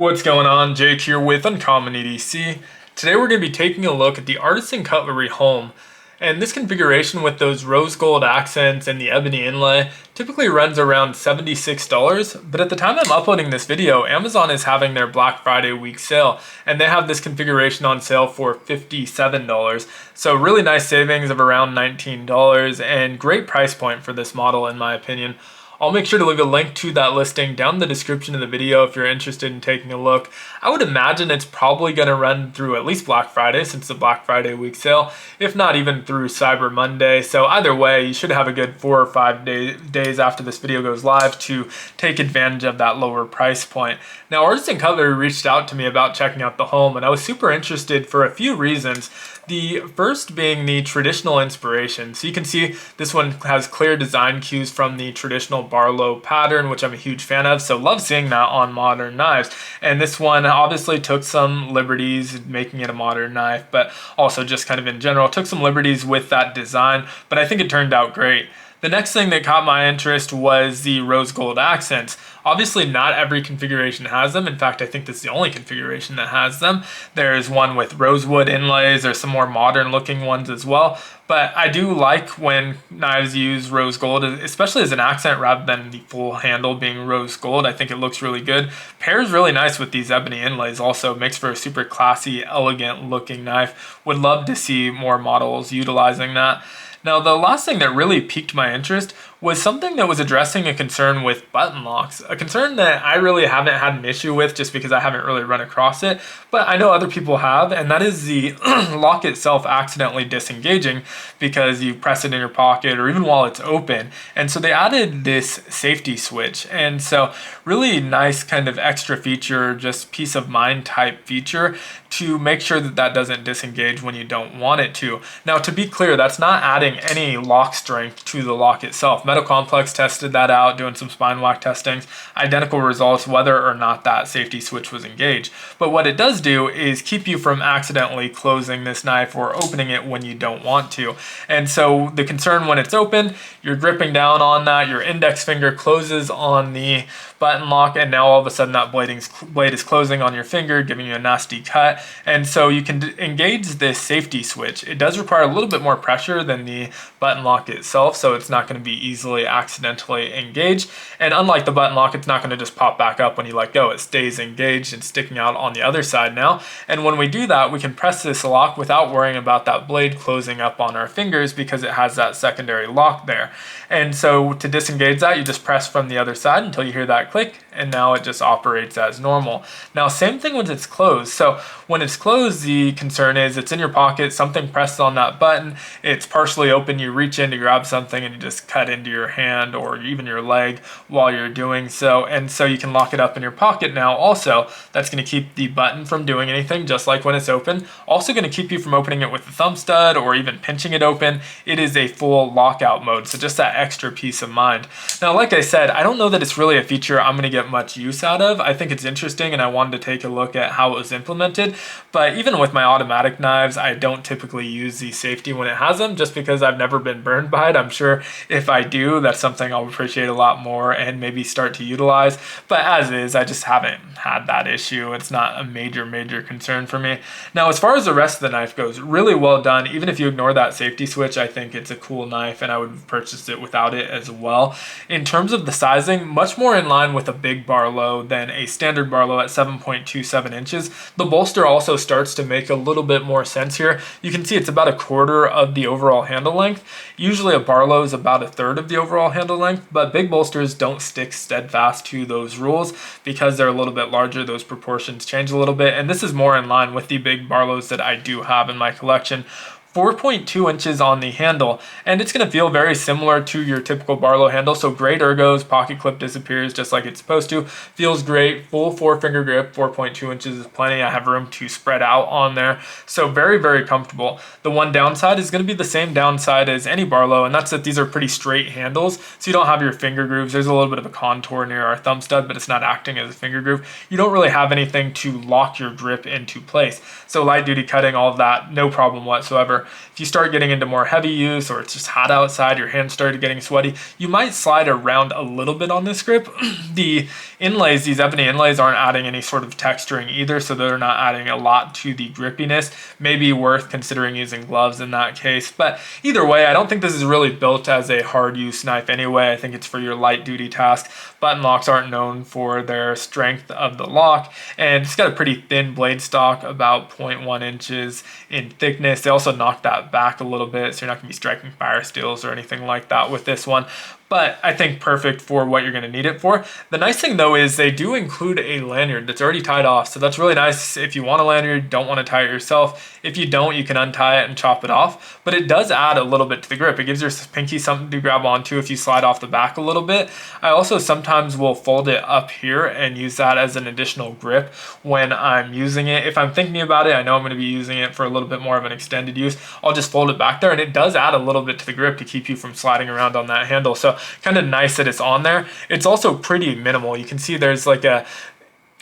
What's going on? Jake here with Uncommon EDC. Today we're going to be taking a look at the Artisan Cutlery Holm. And this configuration with those rose gold accents and the ebony inlay typically runs around $76, but at the time I'm uploading this video, Amazon is having their Black Friday week sale, and they have this configuration on sale for $57. So really nice savings of around $19 and great price point for this model in my opinion. I'll make sure to leave a link to that listing down in the description of the video if you're interested in taking a look. I would imagine it's probably going to run through at least Black Friday since the Black Friday week sale, if not even through Cyber Monday. So either way, you should have a good 4 or 5 days after this video goes live to take advantage of that lower price point. Now, Artisan Cutlery reached out to me about checking out the Holm, and I was super interested for a few reasons. The first being the traditional inspiration. So you can see this one has clear design cues from the traditional barlow pattern, which I'm a huge fan of, so love seeing that on modern knives. And this one obviously took some liberties making it a modern knife, but also just kind of in general took some liberties with that design, but I think it turned out great. The next thing that caught my interest was the rose gold accents. Obviously not every configuration has them. In fact, I think this is the only configuration that has them. There's one with rosewood inlays. There's some more modern looking ones as well. But I do like when knives use rose gold, especially as an accent rather than the full handle being rose gold. I think it looks really good. Pairs really nice with these ebony inlays also. Makes for a super classy, elegant looking knife. Would love to see more models utilizing that. Now, the last thing that really piqued my interest was something that was addressing a concern with button locks, a concern that I really haven't had an issue with just because I haven't really run across it, but I know other people have, and that is the lock itself accidentally disengaging because you press it in your pocket or even while it's open. And so they added this safety switch, and so really nice kind of extra feature, just peace of mind type feature to make sure that that doesn't disengage when you don't want it to. Now, to be clear, that's not adding any lock strength to the lock itself. Metal Complex tested that out, doing some spine whack testings, identical results whether or not that safety switch was engaged. But what it does do is keep you from accidentally closing this knife or opening it when you don't want to. And so the concern when it's open, you're gripping down on that, your index finger closes on the button lock, and now all of a sudden that blade is closing on your finger, giving you a nasty cut. And so you can engage this safety switch. It does require a little bit more pressure than the button lock itself, so it's not going to be easily accidentally engaged. And unlike the button lock, it's not going to just pop back up when you let go. It stays engaged and sticking out on the other side now. And when we do that, we can press this lock without worrying about that blade closing up on our fingers because it has that secondary lock there. And so to disengage that, you just press from the other side until you hear that click, and now it just operates as normal. Now, same thing when it's closed. So when it's closed, the concern is it's in your pocket, something presses on that button, it's partially open, you reach in to grab something and you just cut into your hand or even your leg while you're doing so. And so you can lock it up in your pocket now also. That's going to keep the button from doing anything, just like when it's open. Also going to keep you from opening it with the thumb stud or even pinching it open. It is a full lockout mode, so just that extra peace of mind. Now, like I said, I don't know that it's really a feature I'm going to get much use out of. I think it's interesting and I wanted to take a look at how it was implemented, but even with my automatic knives, I don't typically use the safety when it has them just because I've never been burned by it. I'm sure if I do, that's something I'll appreciate a lot more and maybe start to utilize, but as is, I just haven't had that issue. It's not a major concern for me. Now, as far as the rest of the knife goes, really well done. Even if you ignore that safety switch, I think it's a cool knife and I would have purchased it without it as well. In terms of the sizing, much more in line with a big barlow than a standard barlow at 7.27 inches. The bolster also starts to make a little bit more sense here. You can see it's about a quarter of the overall handle length. Usually a barlow is about a third of the overall handle length, but big bolsters don't stick steadfast to those rules because they're a little bit larger. Those proportions change a little bit, and this is more in line with the big barlows that I do have in my collection. 4.2 inches on the handle, and it's going to feel very similar to your typical barlow handle. So great ergos, pocket clip disappears just like it's supposed to. Feels great, full 4-finger grip, 4.2 inches is plenty. I have room to spread out on there. So very comfortable. The one downside is going to be the same downside as any barlow, and that's that these are pretty straight handles. So you don't have your finger grooves. There's a little bit of a contour near our thumb stud, but it's not acting as a finger groove. You don't really have anything to lock your grip into place. So light duty cutting, all of that, no problem whatsoever. or if you start getting into more heavy use or it's just hot outside, your hands started getting sweaty, you might slide around a little bit on this grip. The inlays, these ebony inlays, aren't adding any sort of texturing either, so they're not adding a lot to the grippiness. Maybe worth considering using gloves in that case. But either way, I don't think this is really built as a hard use knife anyway. I think it's for your light duty task. Button locks aren't known for their strength of the lock, and it's got a pretty thin blade stock, about 0.1 inches in thickness. They also knock that back a little bit, so you're not going to be striking fire steels or anything like that with this one. But I think perfect for what you're going to need it for. The nice thing though is they do include a lanyard that's already tied off, so that's really nice if you want a lanyard, don't want to tie it yourself. If you don't, you can untie it and chop it off, but it does add a little bit to the grip. It gives your pinky something to grab onto if you slide off the back a little bit. I also sometimes will fold it up here and use that as an additional grip when I'm using it. If I'm thinking about it, I know I'm going to be using it for a little bit more of an extended use, I'll just fold it back there, and it does add a little bit to the grip to keep you from sliding around on that handle. So kind of nice that it's on there. It's also pretty minimal. You can see there's like a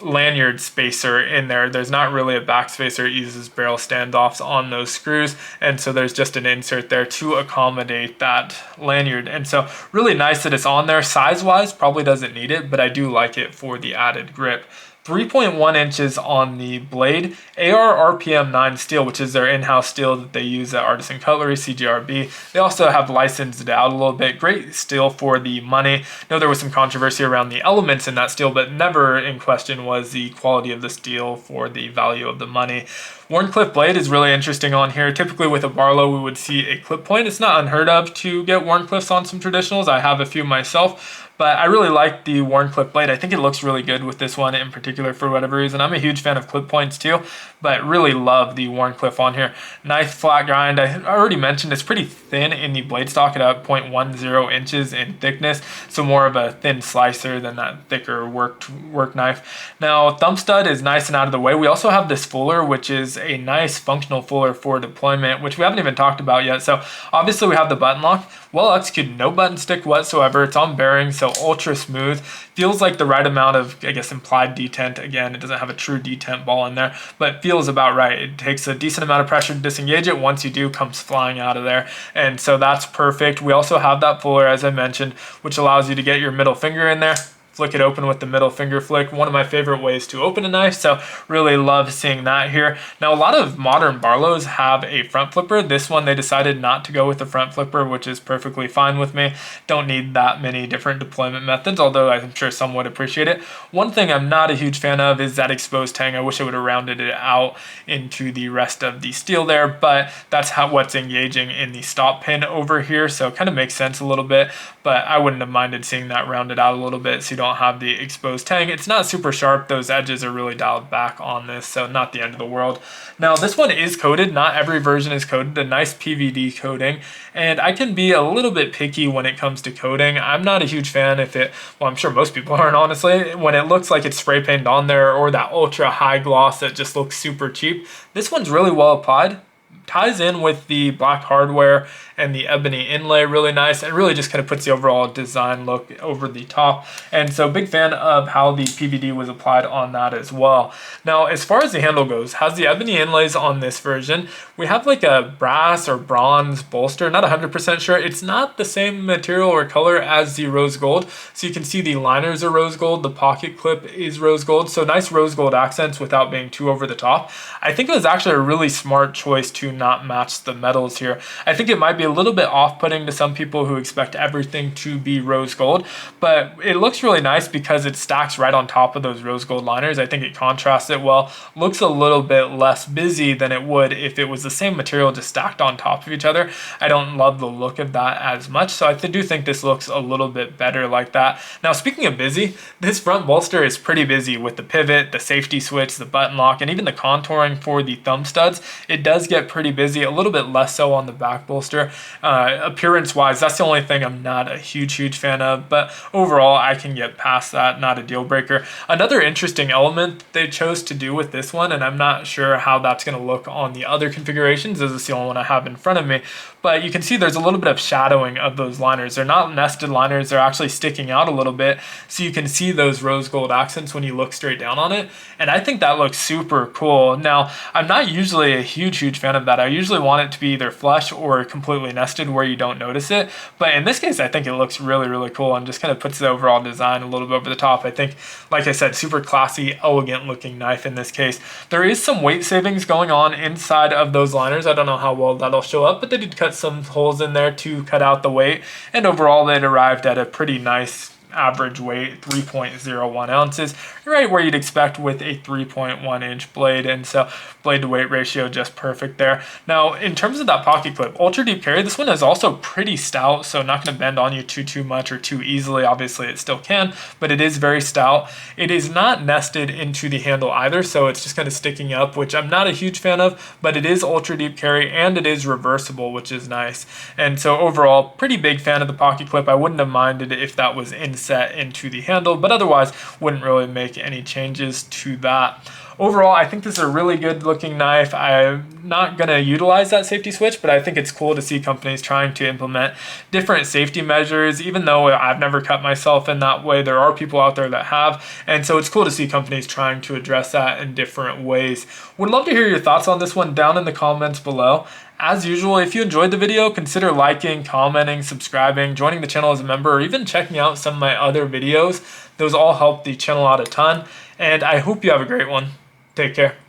lanyard spacer in there. There's not really a back spacer. It uses barrel standoffs on those screws, and so there's just an insert there to accommodate that lanyard. And so really nice that it's on there. Size wise, probably doesn't need it, but I do like it for the added grip. 3.1 inches on the blade, AR RPM 9 steel, which is their in-house steel that they use at Artisan Cutlery, CGRB. They also have licensed it out a little bit. Great steel for the money. I know there was some controversy around the elements in that steel, but never in question was the quality of the steel for the value of the money. Wharncliffe blade is really interesting on here. Typically with a Barlow, we would see a clip point. It's not unheard of to get Wharncliffes on some traditionals. I have a few myself. But I really like the Wharncliffe blade. I think it looks really good with this one in particular for whatever reason. I'm a huge fan of clip points too, but really love the Wharncliffe on here. Nice flat grind. I already mentioned it's pretty thin in the blade stock at 0.10 inches in thickness, so more of a thin slicer than that thicker work knife. Now, thumb stud is nice and out of the way. We also have this fuller, which is a nice functional fuller for deployment, which we haven't even talked about yet. So obviously we have the button lock. Well executed, no button stick whatsoever. It's on bearing, so ultra smooth. Feels like the right amount of, I guess, implied detent. Again, it doesn't have a true detent ball in there, but feels about right. It takes a decent amount of pressure to disengage it. Once you do, comes flying out of there. And so that's perfect. We also have that fuller, as I mentioned, which allows you to get your middle finger in there, flick it open with the middle finger flick. One of my favorite ways to open a knife, so really love seeing that here. Now, a lot of modern Barlows have a front flipper. This one, they decided not to go with the front flipper, which is perfectly fine with me. Don't need that many different deployment methods, although I'm sure some would appreciate it. One thing I'm not a huge fan of is that exposed tang. I wish I would have rounded it out into the rest of the steel there, but that's what's engaging in the stop pin over here, so it kind of makes sense a little bit, but I wouldn't have minded seeing that rounded out a little bit so you don't have the exposed tang. It's not super sharp. Those edges are really dialed back on this, so not the end of the world. Now, this one is coated. Not every version is coated. A nice PVD coating, and I can be a little bit picky when it comes to coating. I'm not a huge fan if it, well, I'm sure most people aren't, honestly, when it looks like it's spray painted on there, or that ultra high gloss that just looks super cheap. This one's really well applied. Ties in with the black hardware and the ebony inlay really nice, and really just kind of puts the overall design look over the top. And so big fan of how the PVD was applied on that as well. Now, as far as the handle goes, has the ebony inlays on this version. We have like a brass or bronze bolster, not 100% sure. It's not the same material or color as the rose gold. So you can see the liners are rose gold, the pocket clip is rose gold. So nice rose gold accents without being too over the top. I think it was actually a really smart choice to not match the metals here. I think it might be a little bit off-putting to some people who expect everything to be rose gold, but it looks really nice because it stacks right on top of those rose gold liners. I think it contrasts it well. Looks a little bit less busy than it would if it was the same material just stacked on top of each other. I don't love the look of that as much, so I do think this looks a little bit better like that. Now, speaking of busy, this front bolster is pretty busy with the pivot, the safety switch, the button lock, and even the contouring for the thumb studs. It does get pretty busy, a little bit less so on the back bolster. Appearance wise, that's the only thing I'm not a huge fan of, but overall I can get past that, not a deal breaker. Another interesting element they chose to do with this one, and I'm not sure how that's going to look on the other configurations, as it's the only one I have in front of me, but you can see there's a little bit of shadowing of those liners. They're not nested liners, they're actually sticking out a little bit, so you can see those rose gold accents when you look straight down on it, and I think that looks super cool. Now, I'm not usually a huge fan of that that. I usually want it to be either flush or completely nested where you don't notice it. But in this case, I think it looks really, really cool and just kind of puts the overall design a little bit over the top. I think, like I said, super classy, elegant looking knife in this case. There is some weight savings going on inside of those liners. I don't know how well that'll show up, but they did cut some holes in there to cut out the weight. And overall, they'd arrived at a pretty nice average weight, 3.01 ounces, right where you'd expect with a 3.1 inch blade, and so blade to weight ratio just perfect there. Now in terms of that pocket clip, ultra deep carry, this one is also pretty stout, so not going to bend on you too much or too easily. Obviously it still can, but it is very stout. It is not nested into the handle either, so it's just kind of sticking up, which I'm not a huge fan of, but it is ultra deep carry and it is reversible, which is nice. And so overall, pretty big fan of the pocket clip. I wouldn't have minded if that was inset into the handle, but otherwise wouldn't really make any changes to that. Overall, I think this is a really good looking knife. I'm not going to utilize that safety switch, but I think it's cool to see companies trying to implement different safety measures. Even though I've never cut myself in that way, there are people out there that have, and so it's cool to see companies trying to address that in different ways. Would love to hear your thoughts on this one down in the comments below. As usual, if you enjoyed the video, consider liking, commenting, subscribing, joining the channel as a member, or even checking out some of my other videos. Those all help the channel out a ton, and I hope you have a great one. Take care.